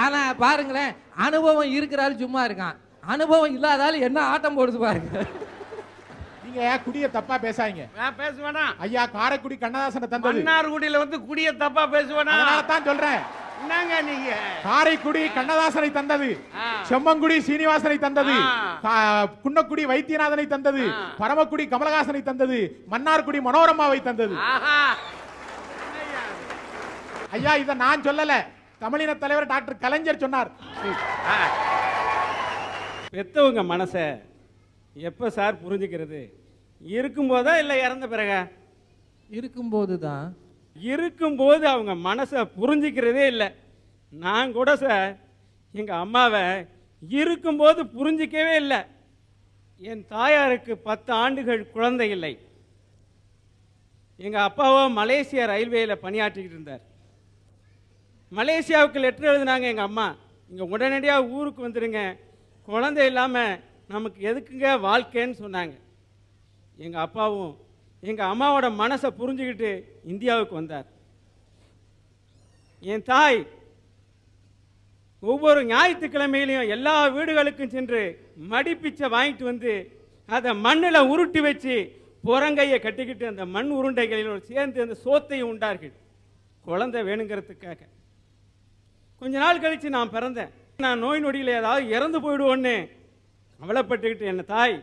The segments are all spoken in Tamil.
ஆனா பாருங்களேன், அனுபவம் இருக்கிறாள் சும்மா இருக்கான், அனுபவம் இல்லாதாலும் என்ன ஆட்டம் போடுது பாருங்க. நீங்க குடிய தப்பா பேசாதீங்க. நான் பேசுவேனா? ஐயா காரைக்குடி கண்ணதாசனை தந்தது. மன்னார்குடியில வந்து குடிய தப்பா பேசுவேனா? அதனால தான் சொல்றேன். என்னங்க நீங்க? காரைக்குடி கண்ணதாசனை தந்தது, செம்மங்குடி சீனிவாசனை தந்தது, குன்னக்குடி வைத்தியநாதனை தந்தது, பரமக்குடி கமலஹாசனை தந்தது, மன்னார்குடி மனோரமாவை தந்தது. ஐயா இத நான் சொல்லல, தமிழின தலைவர் டாக்டர் கலைஞர் சொன்னார். பெத்தவங்க மனசை எப்போ சார் புரிஞ்சுக்கிறது? இருக்கும்போதா இல்லை இறந்த பிறகா? இருக்கும்போது தான். இருக்கும்போது அவங்க மனசை புரிஞ்சிக்கிறதே இல்லை. நான் கூட சார் எங்கள் அம்மாவை இருக்கும்போது புரிஞ்சிக்கவே இல்லை. என் தாயாருக்கு 10 ஆண்டுகள் குழந்தை இல்லை. எங்கள் அப்பாவோ மலேசியா ரயில்வேயில் பணியாற்றிக்கிட்டு இருந்தார். மலேசியாவுக்கு லெட்டர் எழுதினாங்க எங்கள் அம்மா, இங்கே உடனடியாக ஊருக்கு வந்துடுங்க, குழந்தை இல்லாமல் நமக்கு எதுக்குங்க வாழ்க்கைன்னு சொன்னாங்க. எங்கள் அப்பாவும் எங்கள் அம்மாவோட மனசை புரிஞ்சுக்கிட்டு இந்தியாவுக்கு வந்தார். என் தாய் ஒவ்வொரு ஞாயிற்றுக்கிழமையிலையும் எல்லா வீடுகளுக்கும் சென்று மடிப்பிச்சை வாங்கிட்டு வந்து அதை மண்ணில் உருட்டி வச்சு புறங்கையை கட்டிக்கிட்டு அந்த மண் உருண்டைகளில் சேர்ந்து அந்த சோத்தையும் உண்டார்கள், குழந்தை வேணுங்கிறதுக்காக. கொஞ்ச நாள் கழித்து நான் பிறந்தேன். நான் நோய் நொடியில் ஏதாவது இறந்து போயிடுவோன்னு கவலைப்பட்டுக்கிட்டு என் தாய்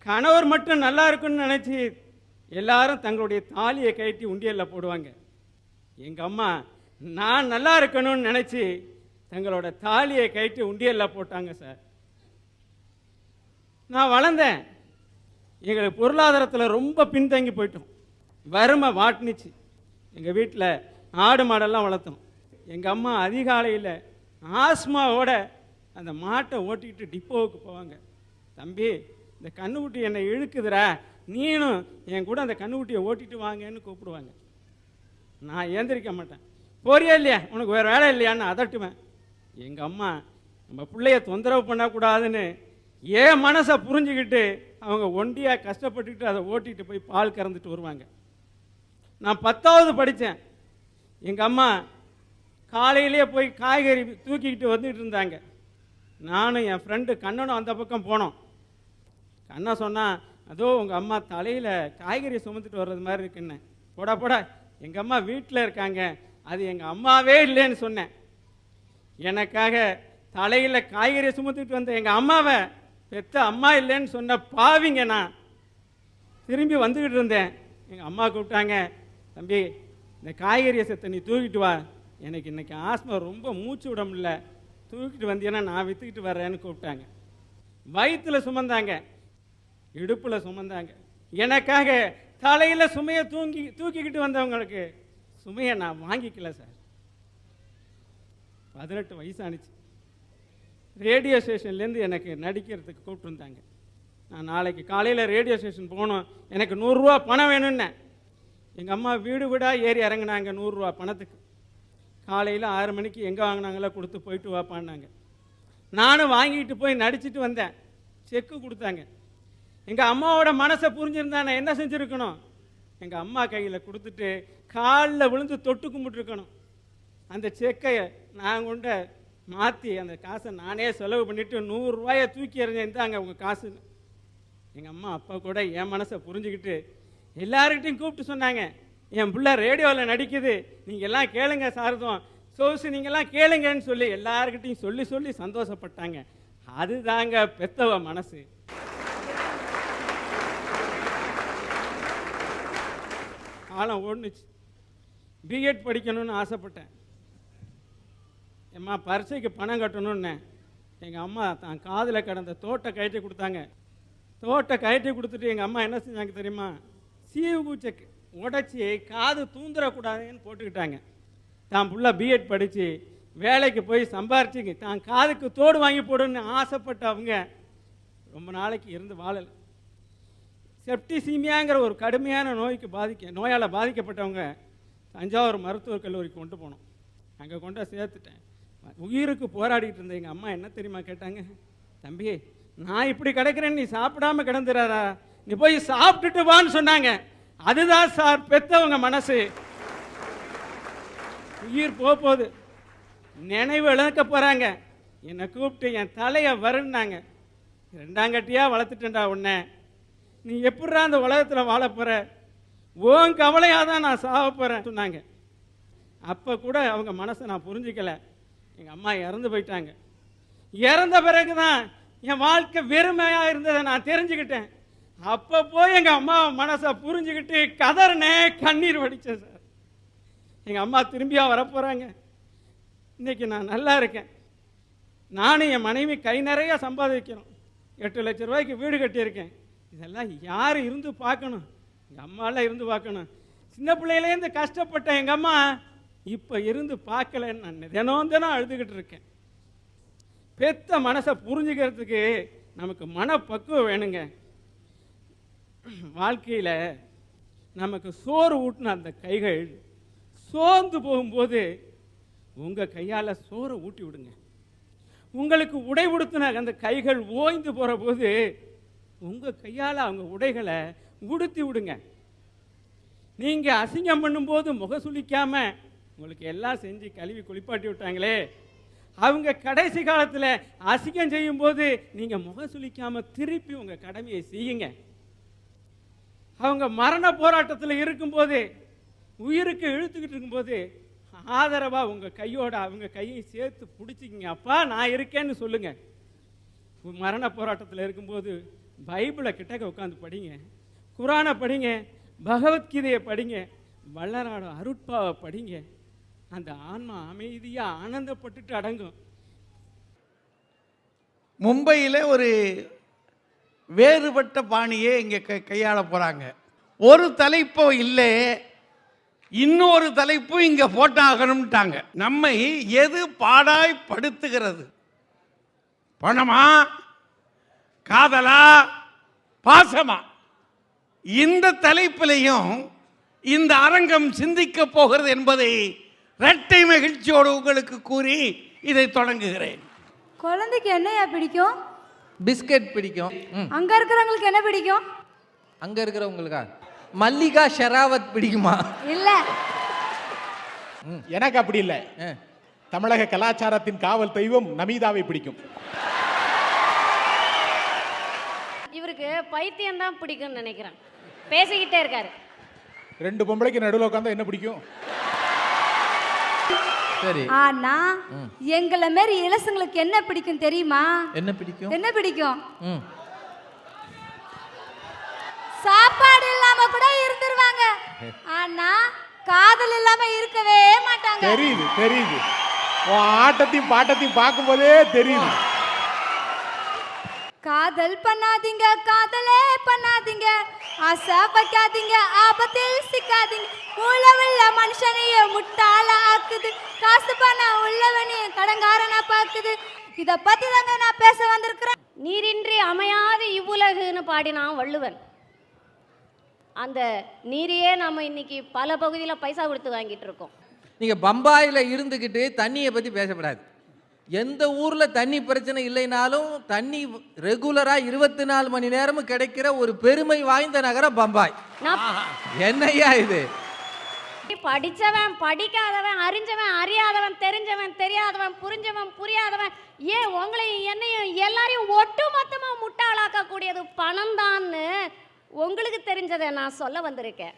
கணவர் மட்டும் நல்லா இருக்குன்னு நினச்சி எல்லாரும் தங்களுடைய தாலியை கட்டி உண்டியலில் போடுவாங்க. எங்கள் அம்மா நான் நல்லா இருக்கணும்னு நினச்சி தங்களோட தாலியை கட்டி உண்டியலில் போட்டாங்க சார். நான் வளர்ந்தேன். எங்களுக்கு பொருளாதாரத்தில் ரொம்ப பின்தங்கி போயிட்டோம். வறுமை வாட்டுனுச்சு. எங்கள் வீட்டில் ஆடு மாடெல்லாம் வளர்த்தோம். எங்கள் அம்மா அதிகாலையில் ஆஸ்மாவோட அந்த மாட்டை ஓட்டிக்கிட்டு டிப்போவுக்கு போவாங்க. தம்பி, இந்த கண்ணுக்குட்டி என்னை இழுக்குதுரா, நீனும் என் கூட அந்த கண்ணுக்குட்டியை ஓட்டிட்டு வாங்கன்னு கூப்பிடுவாங்க. நான் ஏந்திரிக்க மாட்டேன். போறியா இல்லையா, உனக்கு வேறு வேலை இல்லையான்னு அதட்டுவேன். எங்கள் அம்மா நம்ம பிள்ளைய தொந்தரவு பண்ணக்கூடாதுன்னு ஏன் மனசை புரிஞ்சுக்கிட்டு அவங்க ஒண்டியாக கஷ்டப்பட்டுக்கிட்டு அதை ஓட்டிகிட்டு போய் பால் கறந்துட்டு வருவாங்க. நான் 10வது படித்தேன். எங்கள் அம்மா காலையிலே போய் காய்கறி தூக்கிக்கிட்டு வந்துட்டு இருந்தாங்க. நானும் என் ஃப்ரெண்டு கண்ணனும் அந்த பக்கம் போனோம். கண்ணா சொன்னால், அதோ உங்கள் அம்மா தலையில் காய்கறி சுமந்துட்டு வர்றது மாதிரி இருக்குன்னு. போடா போடா, எங்கள் அம்மா வீட்டில் இருக்காங்க, அது எங்கள் அம்மாவே இல்லைன்னு சொன்னேன். எனக்காக தலையில் காய்கறியை சுமந்துட்டு வந்த எங்கள் அம்மாவை பெத்த அம்மா இல்லைன்னு சொன்ன பாவிங்க. நான் திரும்பி வந்துக்கிட்டு இருந்தேன். எங்கள் அம்மா கூப்பிட்டாங்க, தம்பி இந்த காய்கறியை செத்த நீ தூக்கிட்டு வா, எனக்கு இன்றைக்கி ஆஸ்மா ரொம்ப மூச்சு விட முடியல, தூக்கிட்டு வந்தீங்கன்னா நான் விற்றுக்கிட்டு வர்றேன்னு கூப்பிட்டாங்க. வயிற்றில் சுமந்தாங்க, இடுப்பில் சுமந்தாங்க. எனக்காக தலையில் சுமையை தூக்கிக்கிட்டு வந்தவங்களுக்கு சுமையை நான் வாங்கிக்கல சார். 18 வயசானுச்சு. ரேடியோ ஸ்டேஷன்லேருந்து எனக்கு நடிக்கிறதுக்கு கூப்பிட்டுருந்தாங்க. நான் நாளைக்கு காலையில் ரேடியோ ஸ்டேஷன் போகணும், எனக்கு 100 ரூபா பணம் வேணும்னு. எங்கள் அம்மா வீடு வீடாக ஏறி இறங்கினாங்க 100 ரூபா பணத்துக்கு. காலையில் 6 மணிக்கு எங்கே வாங்கினாங்களோ கொடுத்து போயிட்டு வாப்பான்னாங்க. நானும் வாங்கிட்டு போய் நடிச்சுட்டு வந்தேன். செக்கு கொடுத்தாங்க. எங்கள் அம்மாவோட மனசை புரிஞ்சிருந்தா நான் என்ன செஞ்சுருக்கணும்? எங்கள் அம்மா கையில் கொடுத்துட்டு காலில் விழுந்து தொட்டு கும்பிட்டுருக்கணும். அந்த செக்கை நான் கொண்டு மாற்றி அந்த காசை நானே செலவு பண்ணிவிட்டு 100 ரூபாயை தூக்கி எறிஞ்சேன், இந்தாங்க உங்கள் காசுன்னு. எங்கள் அம்மா அப்பா கூட என் மனசை புரிஞ்சுக்கிட்டு எல்லார்கிட்டையும் கூப்பிட்டு சொன்னாங்க, என் பிள்ளை ரேடியோவில் நடிக்குது, நீங்கள் எல்லாம் கேளுங்க சாரதம் சோசு, நீங்கள்லாம் கேளுங்கன்னு சொல்லி எல்லாருக்கிட்டையும் சொல்லி சொல்லி சந்தோஷப்பட்டாங்க. அதுதாங்க பெத்தவ மனசு. காலம் ஓடுனுச்சு. பிஎட் படிக்கணும்னு ஆசைப்பட்டேன். எம்மா பரீட்சைக்கு பணம் கட்டணும்னு எங்கள் அம்மா தான் காதில் கிடந்த தோட்டை கயற்றி கொடுத்தாங்க. தோட்டை கயற்றி கொடுத்துட்டு எங்கள் அம்மா என்ன செஞ்சாங்க தெரியுமா? சீவு பூச்சைக்கு உடச்சி காது தூந்துடக்கூடாதுன்னு போட்டுக்கிட்டாங்க. தான் புள்ள பிஎட் படித்து வேலைக்கு போய் சம்பாரிச்சு தான் காதுக்கு தோடு வாங்கி போடுன்னு ஆசைப்பட்ட அவங்க ரொம்ப நாளைக்கு இருந்து வாழலை. செப்டிசீமியாங்கிற ஒரு கடுமையான நோயால் பாதிக்கப்பட்டவங்க தஞ்சாவூர் மருத்துவக் கல்லூரிக்கு கொண்டு போனோம். அங்கே கொண்டு சேர்த்துட்டேன். உயிருக்கு போராடிட்டு இருந்த எங்கள் அம்மா என்ன தெரியுமா கேட்டாங்க? தம்பி, நான் இப்படி கிடக்கிறேன்னு நீ சாப்பிடாம கிடந்துறாரா, நீ போய் சாப்பிட்டுட்டு வான்னு சொன்னாங்க. அதுதான் சார் பெத்தவங்க மனசு. உயிர் போகுது. நினைவு இழக்க போகிறாங்க. என்னை கூப்பிட்டு என் தலையை வருன்னாங்க. 2ஆம் கட்டியாக வளர்த்துட்டேன்டா உன்னை, நீ எப்படிடா அந்த உலகத்தில் வாழ போகிற, ஓன் கவலையாக தான் நான் சாக போகிறேன் சொன்னாங்க. அப்போ கூட அவங்க மனசை நான் புரிஞ்சிக்கலை. எங்கள் அம்மா இறந்து போயிட்டாங்க. இறந்த பிறகு தான் என் வாழ்க்கை வெறுமையாக இருந்ததை நான் தெரிஞ்சுக்கிட்டேன். அப்போ போய் எங்கள் அம்மா மனசை புரிஞ்சுக்கிட்டு கதறினேன், கண்ணீர் வடித்தேன் சார். எங்கள் அம்மா திரும்பியா வரப்போகிறாங்க. இன்றைக்கி நான் நல்லா இருக்கேன். நானும் என் மனைவி கை நிறைய சம்பாதிக்கிறோம். 8 லட்ச ரூபாய்க்கு வீடு கட்டியிருக்கேன். இதெல்லாம் யார் இருந்து பார்க்கணும்? எங்கள் அம்மாலாம் இருந்து பார்க்கணும். சின்ன பிள்ளையிலேருந்து கஷ்டப்பட்ட எங்கள் அம்மா இப்போ இருந்து பார்க்கலன்னு நான் தினம் அழுதுகிட்டு இருக்கேன். பெத்த மனசை புரிஞ்சுக்கிறதுக்கு நமக்கு மனப்பக்குவம் வேணுங்க. வாழ்க்கையில் நமக்கு சோறு ஊட்டின அந்த கைகள் சோர்ந்து போகும்போது உங்கள் கையால் சோறை ஊட்டி விடுங்க. உங்களுக்கு உடை உடுத்தின அந்த கைகள் ஓய்ந்து போகிற போது உங்கள் கையால் அவங்க உடைகளை உடுத்தி விடுங்க. நீங்கள் அசிங்கம் பண்ணும்போது முகசுளிக்காமல் உங்களுக்கு எல்லாம் செஞ்சு கழுவி குளிப்பாட்டி விட்டாங்களே, அவங்க கடைசி காலத்தில் அசிங்கம் செய்யும்போது நீங்கள் முகசுளிக்காமல் திருப்பி உங்கள் கடமையை செய்யுங்க. அவங்க மரண போராட்டத்தில் இருக்கும்போது, உயிருக்கு இழுத்துக்கிட்டு இருக்கும்போது ஆதரவாக உங்கள் கையோட அவங்க கையை சேர்த்து பிடிச்சிக்கிங்க. அப்பா நான் இருக்கேன்னு சொல்லுங்க. மரண போராட்டத்தில் இருக்கும்போது பைபிளை கிட்டக்க உட்காந்து படிங்க, குரானை படிங்க, பகவத்கீதையை படிங்க, வள்ளலாரோட அருட்பாவை படிங்க. அந்த ஆன்மா அமைதியாக ஆனந்தப்பட்டுட்டு அடங்கும். மும்பையில் ஒரு வேறுபட்ட பாணியே இங்கே கையாள போகிறாங்க. ஒரு தலைப்போ இல்லை, இன்னொரு தலைப்பு இங்கே போட்டாகணும்ட்டாங்க. நம்மை எது பாடாய் படுத்துகிறது? பணமா, காதலா, பாசமா? இந்த தலைப்பிலையும் இந்த அரங்கம் சிந்திக்க போகிறது என்பதை இரட்டை மகிழ்ச்சியோடு உங்களுக்கு கூறி இதை தொடங்குகிறேன். குழந்தைக்கு என்னையா பிடிக்கும்? பிஸ்கட் பிடிக்கும். அங்க இருக்கிறவங்களுக்கு என்ன பிடிக்கும்? அங்க இருக்கிறவங்களுக்கா மல்லிகா ஷெராவத் பிடிக்குமா? இல்ல, எனக்கு அப்படி இல்லை. தமிழக கலாச்சாரத்தின் காவல் தெய்வம் நமீதாவை பிடிக்கும். இவருக்கு பைத்தியம் தான் பிடிக்கும்னு நினைக்கிறேன். பேசிக்கிட்டே இருக்காரு. 2 பொம்பளைக்கு நடுவில் உட்காந்தா என்ன பிடிக்கும்? சரி. ஆனா எங்களை மாரி இளசுங்களுக்கு என்ன பிடிக்கும் தெரியுமா? என்ன பிடிக்கும்? என்ன பிடிக்கும்? சாப்பாடு இல்லாம கூட இருந்துருவாங்க, ஆனா காதல் இல்லாம இருக்கவே மாட்டாங்க. தெரியுது தெரியுது, உன் ஆட்டத்தையும் பாட்டத்தையும் பார்க்கும் போதே தெரியுது. காதல் பண்ணாதீங்க, காதலே பண்ணாதீங்க, ஆசை வைக்காதீங்க, ஆபத்தில் சிக்காதீங்க. உள்ள மனுஷனையே முட்டாள ஆக்குது, காசு பணம் உள்ளவனையே கடங்காரனா பாக்குது. இத பத்தி தாங்க நான் பேச வந்திருக்கிறேன். நீரின்றி அமையாத இவ்வுலகுன்னு பாடினான் வள்ளுவன். அந்த நீரையே நம்ம இன்னைக்கு பல பகுதியில் பைசா கொடுத்து வாங்கிட்டு இருக்கோம். நீங்க பம்பாயில இருந்துகிட்டு தண்ணியை பத்தி பேசப்படாது. எந்த ஊர்ல தண்ணி பிரச்சனை இல்லைனாலும் தண்ணி ரெகுலரா 24 மணி நேரமும் கிடைக்கிற ஒரு பெருமை வாய்ந்த நகரம் பம்பாய். என்னையா இது? படிச்சவன், படிக்காதவன், அறிஞ்சவன், அறியாதவன், தெரிஞ்சவன், தெரியாதவன், புரிஞ்சவன், புரியாதவன், ஏன் உங்களையும் என்னையும் எல்லாரையும் ஒட்டு மொத்தமா முட்டாளாக்க கூடியது பணம் தான்னு உங்களுக்கு தெரிஞ்சதை நான் சொல்ல வந்திருக்கேன்.